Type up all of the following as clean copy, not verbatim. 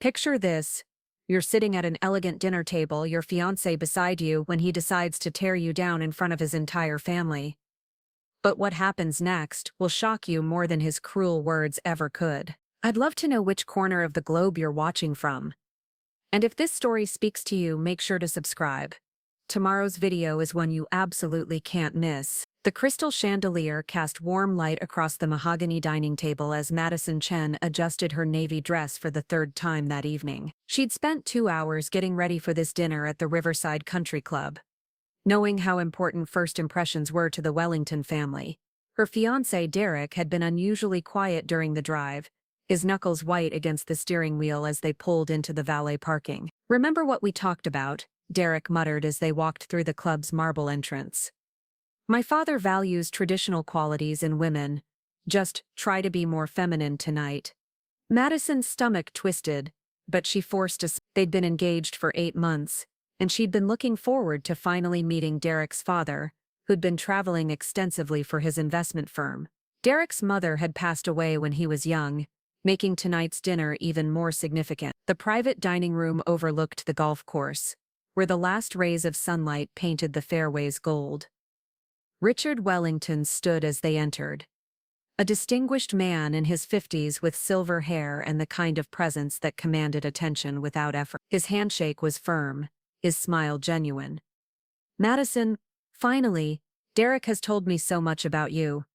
Picture this. You're sitting at an elegant dinner table, your fiancé beside you when he decides to tear you down in front of his entire family. But what happens next will shock you more than his cruel words ever could. I'd love to know which corner of the globe you're watching from. And if this story speaks to you, make sure to subscribe. Tomorrow's video is one you absolutely can't miss. The crystal chandelier cast warm light across the mahogany dining table as Madison Chen adjusted her navy dress for the third time that evening. She'd spent 2 hours getting ready for this dinner at the Riverside Country Club. Knowing how important first impressions were to the Wellington family, her fiancé Derek had been unusually quiet during the drive, his knuckles white against the steering wheel as they pulled into the valet parking. "Remember what we talked about?" Derek muttered as they walked through the club's marble entrance. "My father values traditional qualities in women. Just try to be more feminine tonight." Madison's stomach twisted, but she forced a They'd been engaged for 8 months, and she'd been looking forward to finally meeting Derek's father, who'd been traveling extensively for his investment firm. Derek's mother had passed away when he was young, making tonight's dinner even more significant. The private dining room overlooked the golf course, where the last rays of sunlight painted the fairways gold. Richard Wellington stood as they entered. A distinguished man in his 50s with silver hair and the kind of presence that commanded attention without effort. His handshake was firm, his smile genuine. "Madison, finally, Derek has told me so much about you."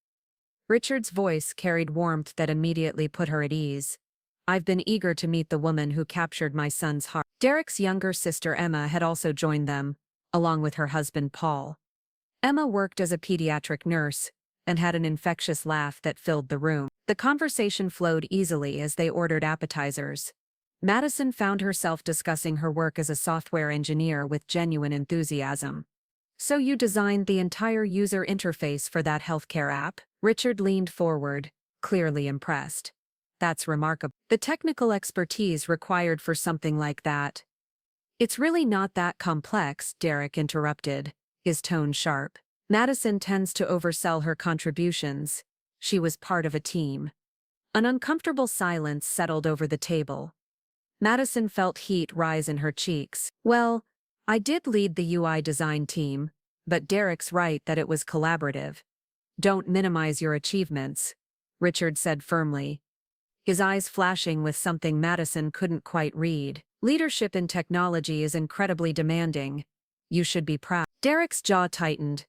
Richard's voice carried warmth that immediately put her at ease. "I've been eager to meet the woman who captured my son's heart." Derek's younger sister Emma had also joined them, along with her husband Paul. Emma worked as a pediatric nurse and had an infectious laugh that filled the room. The conversation flowed easily as they ordered appetizers. Madison found herself discussing her work as a software engineer with genuine enthusiasm. "So you designed the entire user interface for that healthcare app?" Richard leaned forward, clearly impressed. "That's remarkable. The technical expertise required for something like that." "It's really not that complex," Derek interrupted, his tone sharp. "Madison tends to oversell her contributions. She was part of a team." An uncomfortable silence settled over the table. Madison felt heat rise in her cheeks. "Well, I did lead the UI design team, but Derek's right that it was collaborative." "Don't minimize your achievements," Richard said firmly, his eyes flashing with something Madison couldn't quite read. "Leadership in technology is incredibly demanding. You should be proud." Derek's jaw tightened.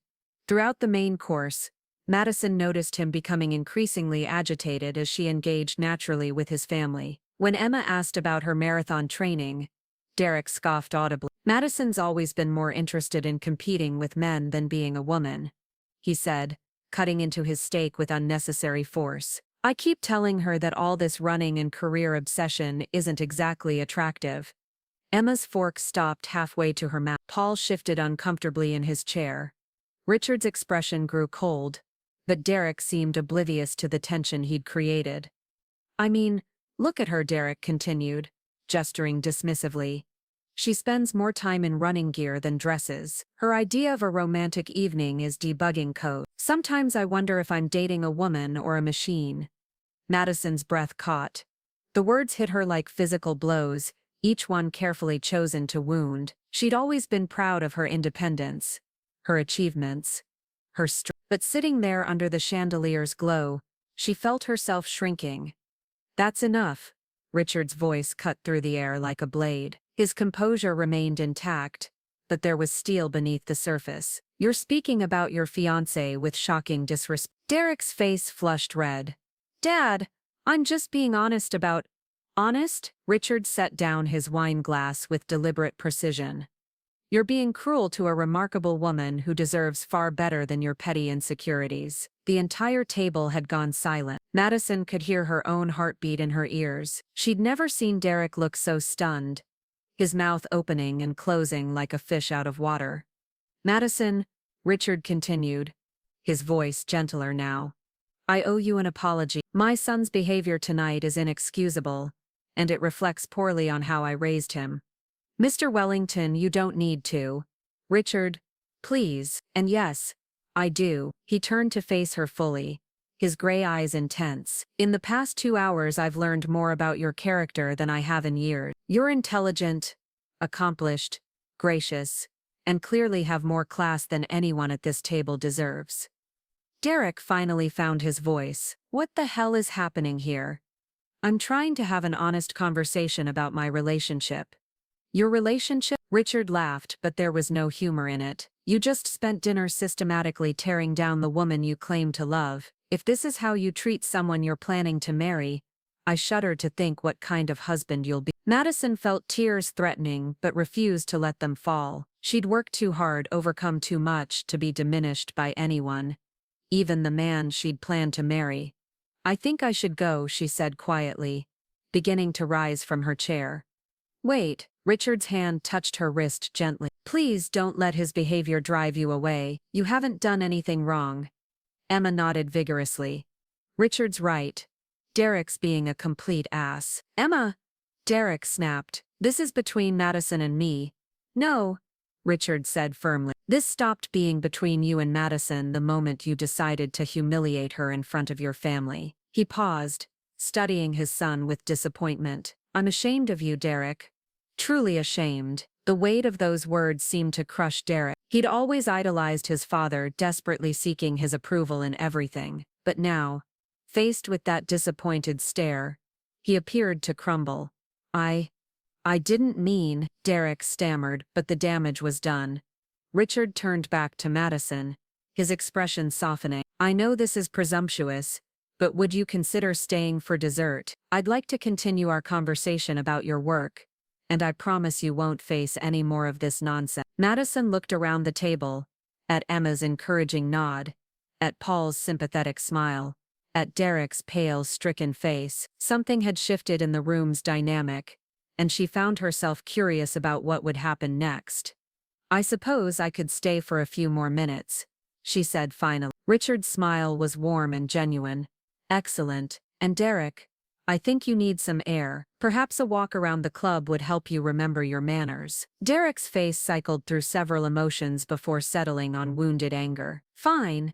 Throughout the main course, Madison noticed him becoming increasingly agitated as she engaged naturally with his family. When Emma asked about her marathon training, Derek scoffed audibly. "Madison's always been more interested in competing with men than being a woman," he said, cutting into his steak with unnecessary force. "I keep telling her that all this running and career obsession isn't exactly attractive." Emma's fork stopped halfway to her mouth. Paul shifted uncomfortably in his chair. Richard's expression grew cold, but Derek seemed oblivious to the tension he'd created. "I mean, look at her," Derek continued, gesturing dismissively. "She spends more time in running gear than dresses. Her idea of a romantic evening is debugging code. Sometimes I wonder if I'm dating a woman or a machine." Madison's breath caught. The words hit her like physical blows, each one carefully chosen to wound. She'd always been proud of her independence, her achievements, her strength. But sitting there under the chandelier's glow, she felt herself shrinking. "That's enough." Richard's voice cut through the air like a blade. His composure remained intact, but there was steel beneath the surface. "You're speaking about your fiancé with shocking disrespect." Derek's face flushed red. "Dad, I'm just being honest about—" "Honest?" Richard set down his wine glass with deliberate precision. "You're being cruel to a remarkable woman who deserves far better than your petty insecurities." The entire table had gone silent. Madison could hear her own heartbeat in her ears. She'd never seen Derek look so stunned, his mouth opening and closing like a fish out of water. "Madison," Richard continued, his voice gentler now, "I owe you an apology. My son's behavior tonight is inexcusable, and it reflects poorly on how I raised him." "Mr. Wellington, you don't need to." "Richard, please." "And yes, I do." He turned to face her fully, his gray eyes intense. "In the past 2 hours I've learned more about your character than I have in years. You're intelligent, accomplished, gracious, and clearly have more class than anyone at this table deserves." Derek finally found his voice. "What the hell is happening here? I'm trying to have an honest conversation about my relationship." "Your relationship?" Richard laughed, but there was no humor in it. "You just spent dinner systematically tearing down the woman you claim to love. If this is how you treat someone you're planning to marry, I shudder to think what kind of husband you'll be." Madison felt tears threatening but refused to let them fall. She'd worked too hard, overcome too much to be diminished by anyone, even the man she'd planned to marry. "I think I should go," she said quietly, beginning to rise from her chair. "Wait." Richard's hand touched her wrist gently. "Please don't let his behavior drive you away. You haven't done anything wrong." Emma nodded vigorously. "Richard's right. Derek's being a complete ass." "Emma!" Derek snapped. "This is between Madison and me." "No," Richard said firmly. "This stopped being between you and Madison the moment you decided to humiliate her in front of your family." He paused, studying his son with disappointment. "I'm ashamed of you, Derek. Truly ashamed." The weight of those words seemed to crush Derek. He'd always idolized his father, desperately seeking his approval in everything. But now, faced with that disappointed stare, he appeared to crumble. I didn't mean," Derek stammered, but the damage was done. Richard turned back to Madison, his expression softening. "I know this is presumptuous, but would you consider staying for dessert? I'd like to continue our conversation about your work, and I promise you won't face any more of this nonsense." Madison looked around the table, at Emma's encouraging nod, at Paul's sympathetic smile, at Derek's pale, stricken face. Something had shifted in the room's dynamic, and she found herself curious about what would happen next. "I suppose I could stay for a few more minutes," she said finally. Richard's smile was warm and genuine. "Excellent. And Derek, I think you need some air. Perhaps a walk around the club would help you remember your manners." Derek's face cycled through several emotions before settling on wounded anger. "Fine.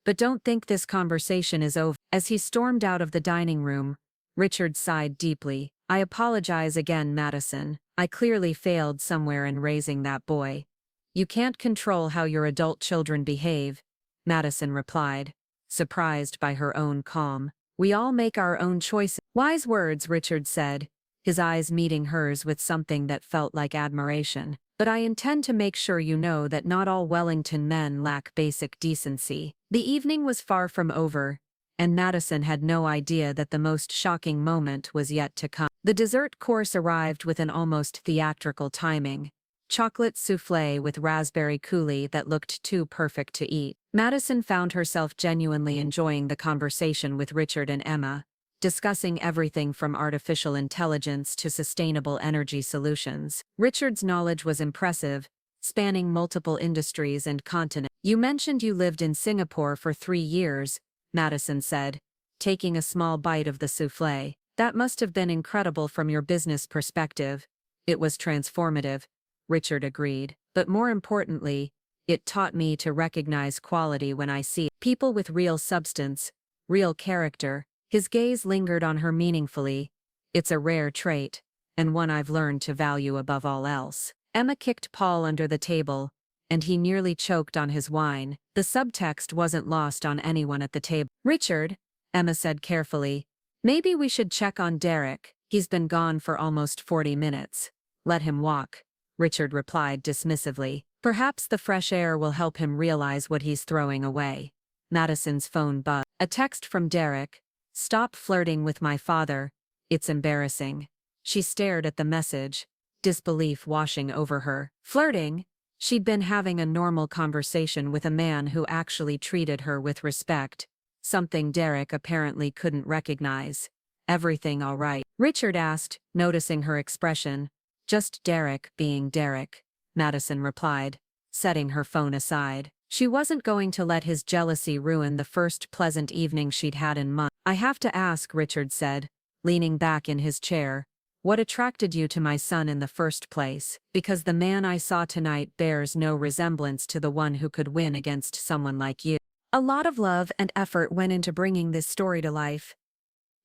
But don't think this conversation is over." As he stormed out of the dining room, Richard sighed deeply. "I apologize again, Madison. I clearly failed somewhere in raising that boy." "You can't control how your adult children behave," Madison replied, surprised by her own calm. "We all make our own choices." "Wise words," Richard said, his eyes meeting hers with something that felt like admiration. "But I intend to make sure you know that not all Wellington men lack basic decency." The evening was far from over, and Madison had no idea that the most shocking moment was yet to come. The dessert course arrived with an almost theatrical timing. Chocolate soufflé with raspberry coulis that looked too perfect to eat. Madison found herself genuinely enjoying the conversation with Richard and Emma, discussing everything from artificial intelligence to sustainable energy solutions. Richard's knowledge was impressive, spanning multiple industries and continents. "You mentioned you lived in Singapore for 3 years, Madison said, taking a small bite of the soufflé. "That must have been incredible from your business perspective." "It was transformative," Richard agreed. "But more importantly, it taught me to recognize quality when I see it. People with real substance, real character." His gaze lingered on her meaningfully. "It's a rare trait, and one I've learned to value above all else." Emma kicked Paul under the table, and he nearly choked on his wine. The subtext wasn't lost on anyone at the table. "Richard," Emma said carefully, "maybe we should check on Derek. He's been gone for almost 40 minutes. "Let him walk," Richard replied dismissively. "Perhaps the fresh air will help him realize what he's throwing away." Madison's phone buzzed. A text from Derek. "Stop flirting with my father. It's embarrassing." She stared at the message, disbelief washing over her. Flirting? She'd been having a normal conversation with a man who actually treated her with respect, something Derek apparently couldn't recognize. "Everything all right?" Richard asked, noticing her expression. "Just Derek being Derek," Madison replied, setting her phone aside. She wasn't going to let his jealousy ruin the first pleasant evening she'd had in months. "I have to ask," Richard said, leaning back in his chair, "what attracted you to my son in the first place?" "Because the man I saw tonight bears no resemblance to the one who could win against someone like you." A lot of love and effort went into bringing this story to life.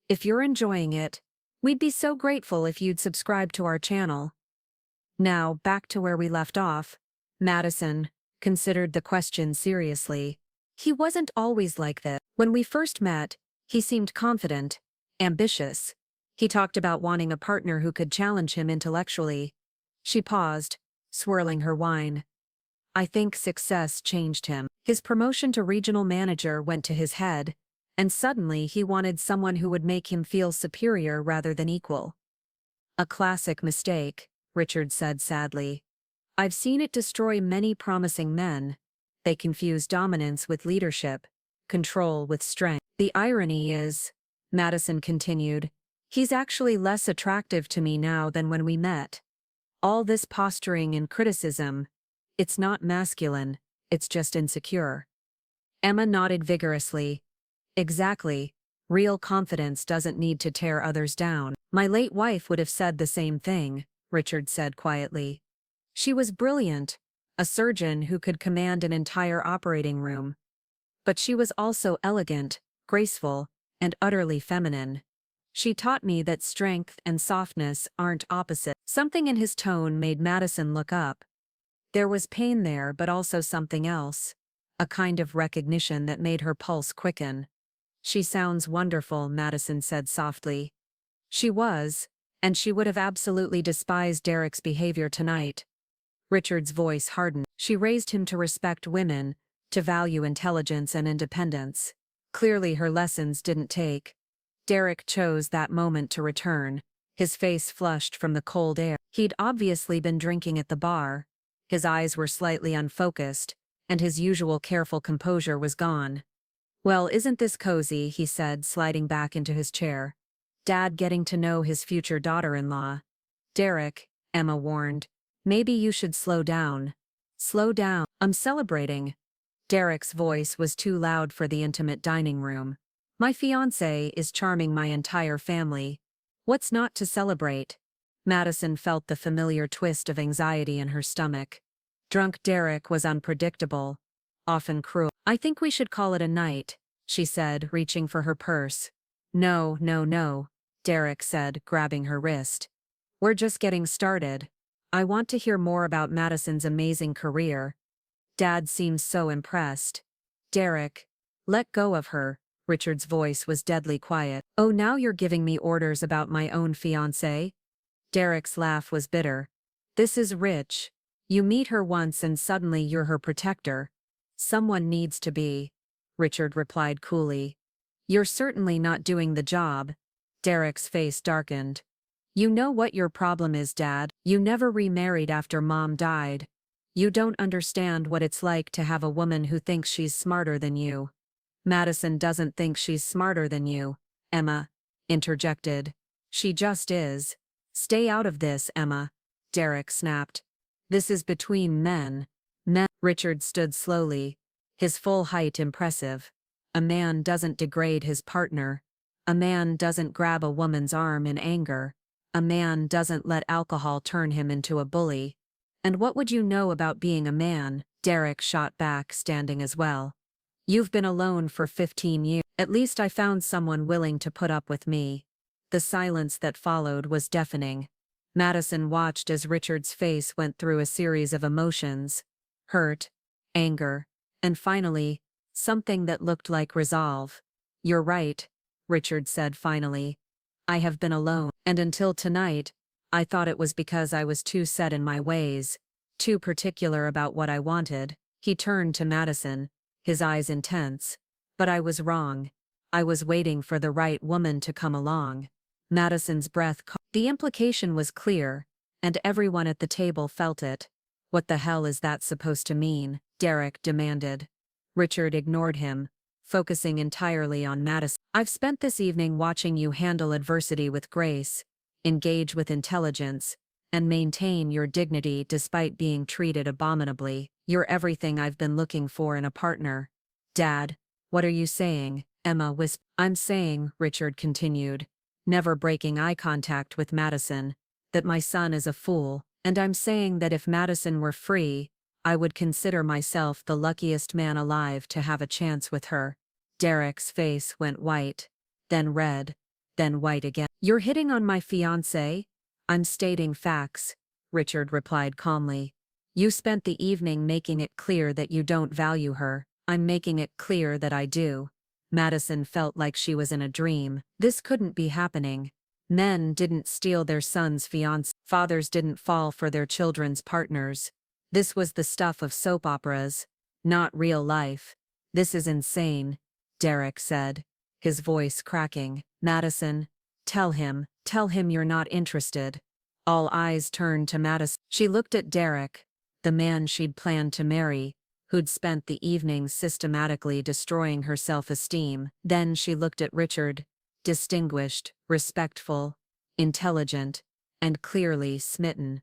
If you're enjoying it, we'd be so grateful if you'd subscribe to our channel. Now, back to where we left off. Madison considered the question seriously. He wasn't always like this. When we first met, he seemed confident, ambitious. He talked about wanting a partner who could challenge him intellectually. She paused, swirling her wine. I think success changed him. His promotion to regional manager went to his head, and suddenly he wanted someone who would make him feel superior rather than equal. A classic mistake, Richard said sadly. I've seen it destroy many promising men. They confuse dominance with leadership, control with strength. The irony is, Madison continued, he's actually less attractive to me now than when we met. All this posturing and criticism, it's not masculine, it's just insecure. Emma nodded vigorously. Exactly. Real confidence doesn't need to tear others down. My late wife would have said the same thing, Richard said quietly. She was brilliant, a surgeon who could command an entire operating room. But she was also elegant, graceful, and utterly feminine. She taught me that strength and softness aren't opposite. Something in his tone made Madison look up. There was pain there, but also something else. A kind of recognition that made her pulse quicken. She sounds wonderful, Madison said softly. She was, and she would have absolutely despised Derek's behavior tonight. Richard's voice hardened. She raised him to respect women, to value intelligence and independence. Clearly her lessons didn't take. Derek chose that moment to return, his face flushed from the cold air. He'd obviously been drinking at the bar. His eyes were slightly unfocused, and his usual careful composure was gone. Well, isn't this cozy, he said, sliding back into his chair. Dad getting to know his future daughter-in-law. Derek, Emma warned, maybe you should slow down. Slow down. I'm celebrating. Derek's voice was too loud for the intimate dining room. My fiancé is charming my entire family. What's not to celebrate? Madison felt the familiar twist of anxiety in her stomach. Drunk Derek was unpredictable, often cruel. I think we should call it a night, she said, reaching for her purse. No, no, no, Derek said, grabbing her wrist. We're just getting started. I want to hear more about Madison's amazing career. Dad seems so impressed. Derek, let go of her. Richard's voice was deadly quiet. Oh, now you're giving me orders about my own fiancé? Derek's laugh was bitter. This is rich. You meet her once and suddenly you're her protector. Someone needs to be. Richard replied coolly. You're certainly not doing the job. Derek's face darkened. You know what your problem is, Dad. You never remarried after Mom died. You don't understand what it's like to have a woman who thinks she's smarter than you. Madison doesn't think she's smarter than you, Emma interjected. She just is. Stay out of this, Emma, Derek snapped. This is between men. Men. Richard stood slowly, his full height impressive. A man doesn't degrade his partner. A man doesn't grab a woman's arm in anger. A man doesn't let alcohol turn him into a bully. And what would you know about being a man? Derek shot back, standing as well. You've been alone for 15 years. At least I found someone willing to put up with me. The silence that followed was deafening. Madison watched as Richard's face went through a series of emotions. Hurt, anger, and finally, something that looked like resolve. You're right, Richard said finally. I have been alone, and until tonight, I thought it was because I was too set in my ways, too particular about what I wanted. He turned to Madison, his eyes intense. But I was wrong. I was waiting for the right woman to come along. Madison's breath caught. The implication was clear, and everyone at the table felt it. What the hell is that supposed to mean? Derek demanded. Richard ignored him, focusing entirely on Madison. I've spent this evening watching you handle adversity with grace, engage with intelligence, and maintain your dignity despite being treated abominably. You're everything I've been looking for in a partner. Dad, what are you saying? Emma whispered. I'm saying, Richard continued, never breaking eye contact with Madison, that my son is a fool, and I'm saying that if Madison were free, I would consider myself the luckiest man alive to have a chance with her. Derek's face went white, then red, then white again. You're hitting on my fiancé? I'm stating facts, Richard replied calmly. You spent the evening making it clear that you don't value her. I'm making it clear that I do. Madison felt like she was in a dream. This couldn't be happening. Men didn't steal their sons' fiancés. Fathers didn't fall for their children's partners. This was the stuff of soap operas, not real life. This is insane, Derek said, his voice cracking. Madison, tell him you're not interested. All eyes turned to Madison. She looked at Derek, the man she'd planned to marry, who'd spent the evening systematically destroying her self-esteem. Then she looked at Richard, distinguished, respectful, intelligent, and clearly smitten.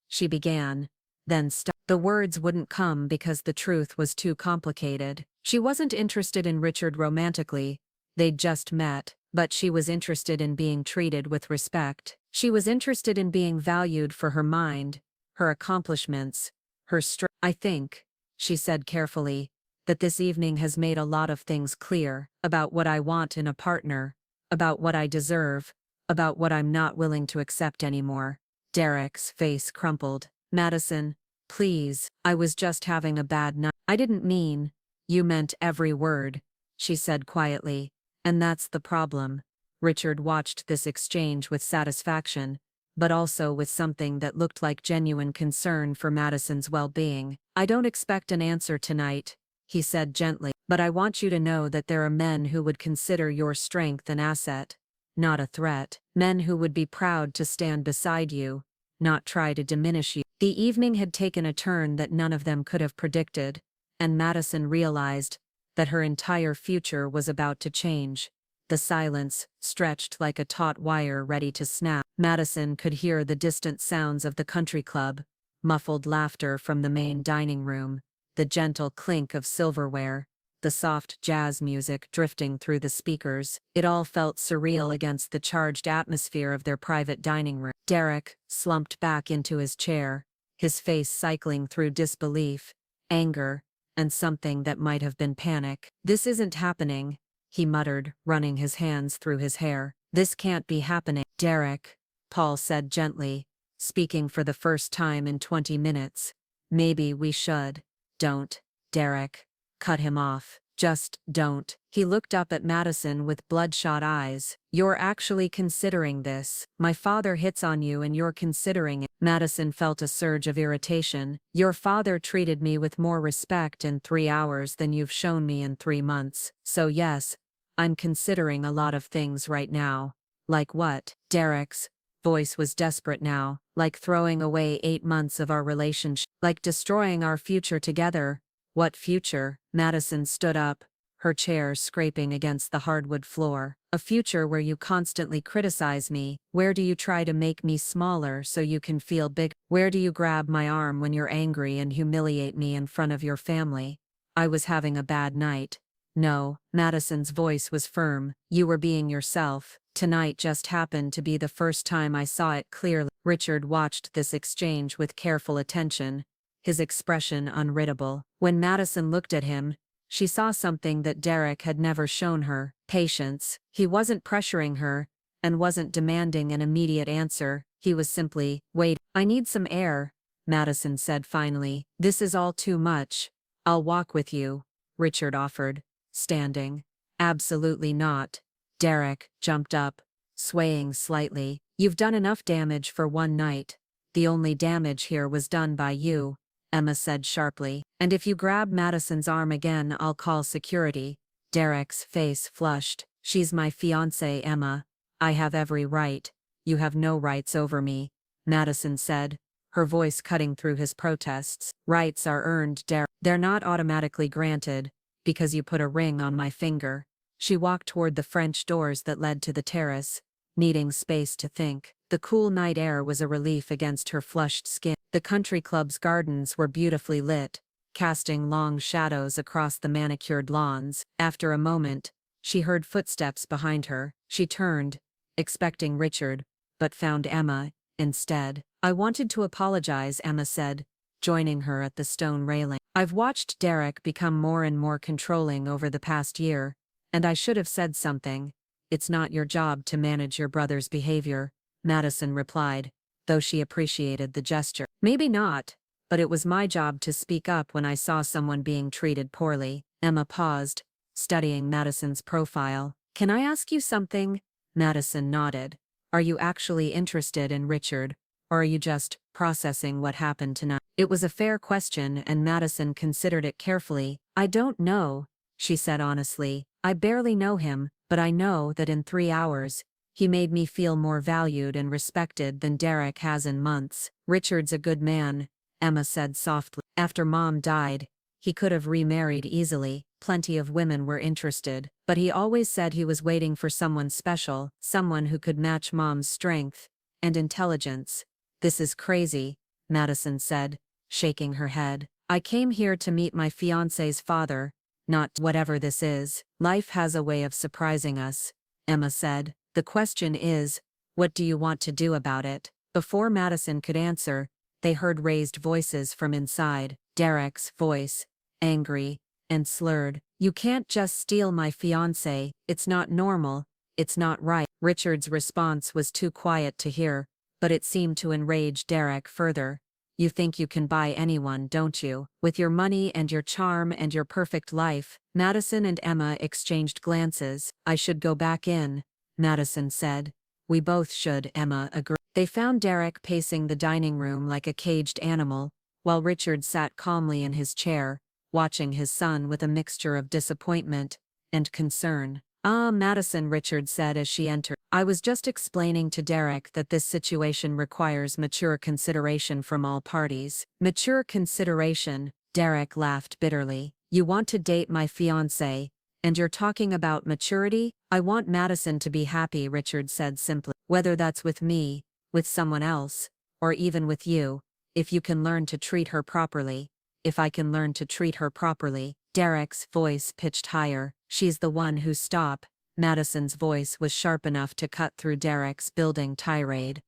She began, then stopped. The words wouldn't come because the truth was too complicated. She wasn't interested in Richard romantically, they'd just met, but she was interested in being treated with respect. She was interested in being valued for her mind, her accomplishments, her strength. I think, she said carefully, that this evening has made a lot of things clear about what I want in a partner, about what I deserve, about what I'm not willing to accept anymore. Derek's face crumpled. Madison, please, I was just having a bad night. I didn't mean, you meant every word, she said quietly, and that's the problem. Richard watched this exchange with satisfaction, but also with something that looked like genuine concern for Madison's well-being. I don't expect an answer tonight, he said gently, but I want you to know that there are men who would consider your strength an asset, not a threat. Men who would be proud to stand beside you, not try to diminish you. The evening had taken a turn that none of them could have predicted, and Madison realized that her entire future was about to change. The silence stretched like a taut wire ready to snap. Madison could hear the distant sounds of the country club, muffled laughter from the main dining room, the gentle clink of silverware, the soft jazz music drifting through the speakers. It all felt surreal against the charged atmosphere of their private dining room. Derek slumped back into his chair, his face cycling through disbelief, anger, and something that might have been panic. This isn't happening, he muttered, running his hands through his hair. This can't be happening. Derek, Paul said gently, speaking for the first time in 20 minutes. Maybe we should. Don't, Derek. Cut him off. Just don't. He looked up at Madison with bloodshot eyes. You're actually considering this. My father hits on you and you're considering it. Madison felt a surge of irritation. Your father treated me with more respect in 3 hours than you've shown me in 3 months. So yes, I'm considering a lot of things right now. Like what? Derek's voice was desperate now. Like throwing away 8 months of our relationship. Like destroying our future together. What future? Madison stood up, her chair scraping against the hardwood floor. A future where you constantly criticize me. Where do you try to make me smaller so you can feel big? Where do you grab my arm when you're angry and humiliate me in front of your family? I was having a bad night. No, Madison's voice was firm. You were being yourself. Tonight just happened to be the first time I saw it clearly. Richard watched this exchange with careful attention, his expression unreadable. When Madison looked at him, she saw something that Derek had never shown her: patience. He wasn't pressuring her, and wasn't demanding an immediate answer. He was simply, wait. I need some air, Madison said finally. This is all too much. I'll walk with you, Richard offered, standing. Absolutely not. Derek jumped up, swaying slightly. You've done enough damage for one night. The only damage here was done by you, Emma said sharply. And if you grab Madison's arm again, I'll call security. Derek's face flushed. She's my fiancée, Emma. I have every right. You have no rights over me, Madison said, her voice cutting through his protests. Rights are earned, Derek. They're not automatically granted, because you put a ring on my finger. She walked toward the French doors that led to the terrace, needing space to think. The cool night air was a relief against her flushed skin. The country club's gardens were beautifully lit, casting long shadows across the manicured lawns. After a moment, she heard footsteps behind her. She turned, expecting Richard, but found Emma, instead. I wanted to apologize, Emma said, joining her at the stone railing. I've watched Derek become more and more controlling over the past year, and I should have said something. It's not your job to manage your brother's behavior, Madison replied, though she appreciated the gesture. Maybe not, but it was my job to speak up when I saw someone being treated poorly. Emma paused, studying Madison's profile. Can I ask you something? Madison nodded. Are you actually interested in Richard, or are you just processing what happened tonight? It was a fair question and Madison considered it carefully. I don't know, she said honestly. I barely know him, but I know that in 3 hours, he made me feel more valued and respected than Derek has in months. Richard's a good man, Emma said softly. After Mom died, he could have remarried easily. Plenty of women were interested, but he always said he was waiting for someone special, someone who could match Mom's strength and intelligence. This is crazy, Madison said, shaking her head. I came here to meet my fiancé's father, not whatever this is. Life has a way of surprising us, Emma said. The question is, what do you want to do about it? Before Madison could answer, they heard raised voices from inside. Derek's voice, angry and slurred. You can't just steal my fiancé. It's not normal. It's not right. Richard's response was too quiet to hear, but it seemed to enrage Derek further. You think you can buy anyone, don't you? With your money and your charm and your perfect life. Madison and Emma exchanged glances. I should go back in, Madison said. We both should, Emma agreed. They found Derek pacing the dining room like a caged animal, while Richard sat calmly in his chair, watching his son with a mixture of disappointment and concern. Ah, Madison, Richard said as she entered. I was just explaining to Derek that this situation requires mature consideration from all parties. Mature consideration, Derek laughed bitterly. You want to date my fiancé, and you're talking about maturity? I want Madison to be happy, Richard said simply. Whether that's with me, with someone else, or even with you, if you can learn to treat her properly. If I can learn to treat her properly. Derek's voice pitched higher. She's the one who stop. Madison's voice was sharp enough to cut through Derek's building tirade.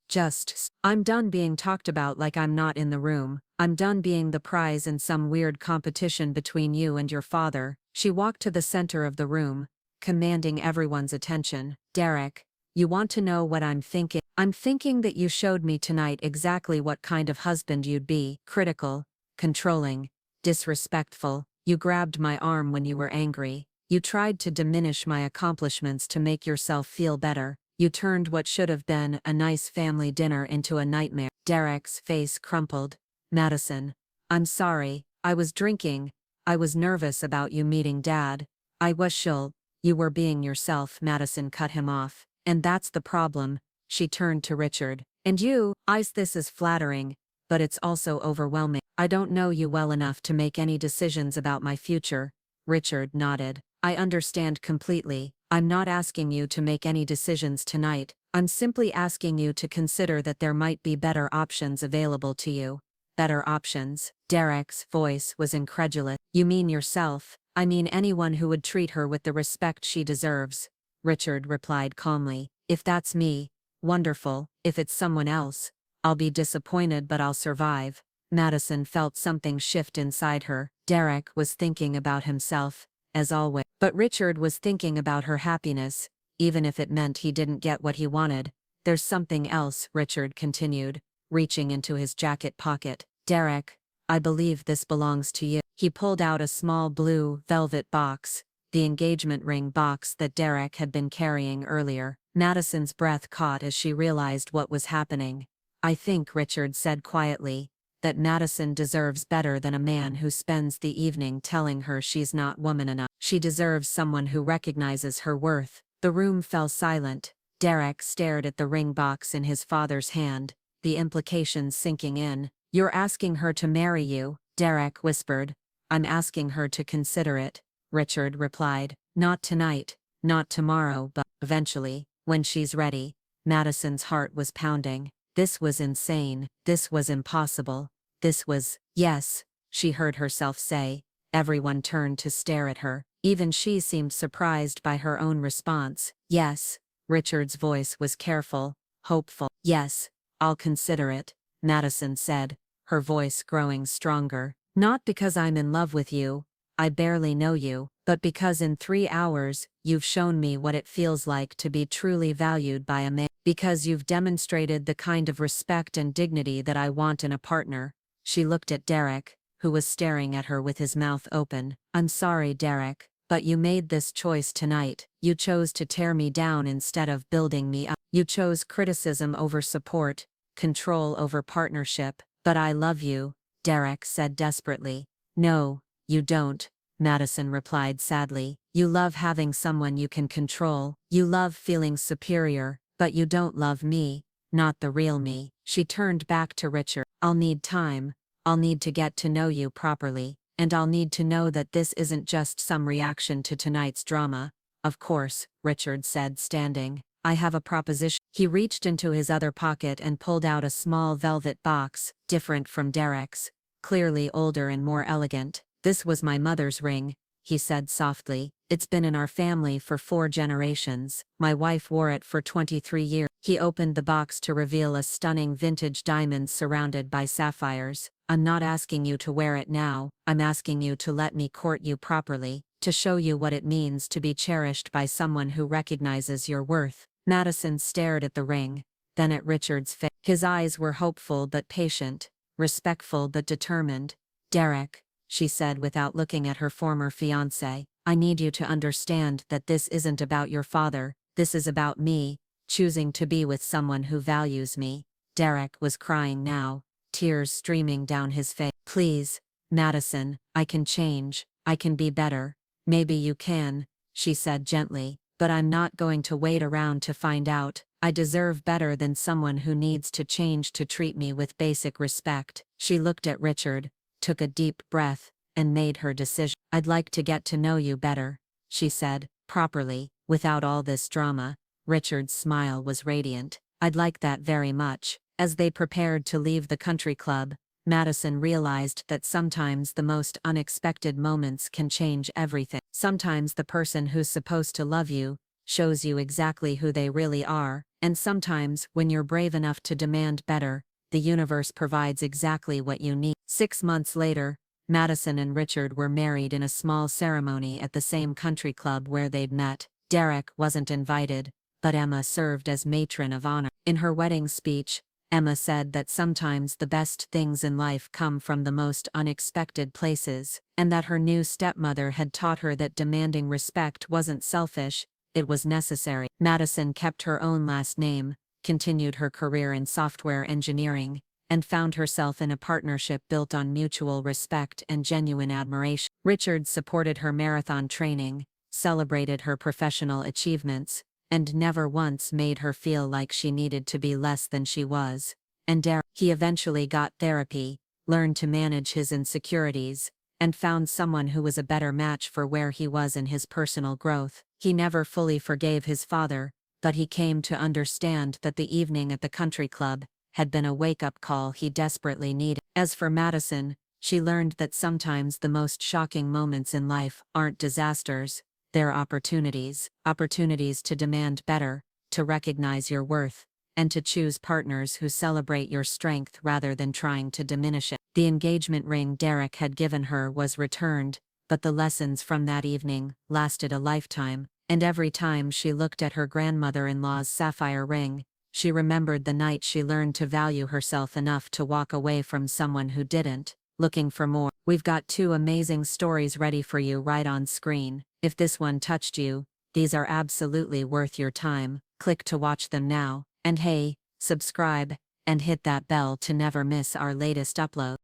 I'm done being talked about like I'm not in the room. I'm done being the prize in some weird competition between you and your father. She walked to the center of the room, commanding everyone's attention. Derek, you want to know what I'm thinking? I'm thinking that you showed me tonight exactly what kind of husband you'd be. Critical, controlling, disrespectful. You grabbed my arm when you were angry. You tried to diminish my accomplishments to make yourself feel better. You turned what should have been a nice family dinner into a nightmare. Derek's face crumpled. Madison, I'm sorry. I was drinking. I was nervous about you meeting Dad. I was sure you were being yourself. Madison cut him off. And that's the problem. She turned to Richard. And you, this is flattering, but it's also overwhelming. I don't know you well enough to make any decisions about my future. Richard nodded. I understand completely. I'm not asking you to make any decisions tonight. I'm simply asking you to consider that there might be better options available to you. Better options. Derek's voice was incredulous. You mean yourself? I mean anyone who would treat her with the respect she deserves. Richard replied calmly. If that's me, wonderful. If it's someone else, I'll be disappointed but I'll survive. Madison felt something shift inside her. Derek was thinking about himself, as always. But Richard was thinking about her happiness, even if it meant he didn't get what he wanted. There's something else, Richard continued, reaching into his jacket pocket. Derek, I believe this belongs to you. He pulled out a small blue velvet box, the engagement ring box that Derek had been carrying earlier. Madison's breath caught as she realized what was happening. I think, Richard said quietly, that Madison deserves better than a man who spends the evening telling her she's not woman enough. She deserves someone who recognizes her worth. The room fell silent. Derek stared at the ring box in his father's hand, the implications sinking in. You're asking her to marry you, Derek whispered. I'm asking her to consider it, Richard replied. Not tonight, not tomorrow, but eventually, when she's ready. Madison's heart was pounding. This was insane. This was impossible. This was, yes, she heard herself say. Everyone turned to stare at her. Even she seemed surprised by her own response. Yes, Richard's voice was careful, hopeful. Yes, I'll consider it, Madison said, her voice growing stronger. Not because I'm in love with you, I barely know you, but because in 3 hours, you've shown me what it feels like to be truly valued by a man. Because you've demonstrated the kind of respect and dignity that I want in a partner. She looked at Derek, who was staring at her with his mouth open. I'm sorry, Derek, but you made this choice tonight. You chose to tear me down instead of building me up. You chose criticism over support, control over partnership. But I love you, Derek said desperately. No, you don't, Madison replied sadly. You love having someone you can control. You love feeling superior, but you don't love me, not the real me. She turned back to Richard. I'll need time. I'll need to get to know you properly, and I'll need to know that this isn't just some reaction to tonight's drama. Of course, Richard said, standing. I have a proposition. He reached into his other pocket and pulled out a small velvet box, different from Derek's, clearly older and more elegant. This was my mother's ring, he said softly. It's been in our family for 4 generations. My wife wore it for 23 years. He opened the box to reveal a stunning vintage diamond surrounded by sapphires. I'm not asking you to wear it now, I'm asking you to let me court you properly, to show you what it means to be cherished by someone who recognizes your worth. Madison stared at the ring, then at Richard's face. His eyes were hopeful but patient, respectful but determined. Derek, she said without looking at her former fiancé, I need you to understand that this isn't about your father, this is about me, choosing to be with someone who values me. Derek was crying now, tears streaming down his face. Please, Madison, I can change, I can be better. Maybe you can, she said gently, but I'm not going to wait around to find out. I deserve better than someone who needs to change to treat me with basic respect. She looked at Richard, took a deep breath, and made her decision. I'd like to get to know you better, she said, properly, without all this drama. Richard's smile was radiant. I'd like that very much. As they prepared to leave the country club, Madison realized that sometimes the most unexpected moments can change everything. Sometimes the person who's supposed to love you shows you exactly who they really are, and sometimes, when you're brave enough to demand better, the universe provides exactly what you need. 6 months later, Madison and Richard were married in a small ceremony at the same country club where they'd met. Derek wasn't invited, but Emma served as matron of honor. In her wedding speech, Emma said that sometimes the best things in life come from the most unexpected places, and that her new stepmother had taught her that demanding respect wasn't selfish, it was necessary. Madison kept her own last name, continued her career in software engineering, and found herself in a partnership built on mutual respect and genuine admiration. Richard supported her marathon training, celebrated her professional achievements, and never once made her feel like she needed to be less than she was. And Derek, he eventually got therapy, learned to manage his insecurities, and found someone who was a better match for where he was in his personal growth. He never fully forgave his father, but he came to understand that the evening at the country club had been a wake-up call he desperately needed. As for Madison, she learned that sometimes the most shocking moments in life aren't disasters, they're opportunities. Opportunities to demand better, to recognize your worth, and to choose partners who celebrate your strength rather than trying to diminish it. The engagement ring Derek had given her was returned, but the lessons from that evening lasted a lifetime, and every time she looked at her grandmother-in-law's sapphire ring, she remembered the night she learned to value herself enough to walk away from someone who didn't. Looking for more? We've got 2 amazing stories ready for you right on screen. If this one touched you, these are absolutely worth your time. Click to watch them now, and hey, subscribe, and hit that bell to never miss our latest upload.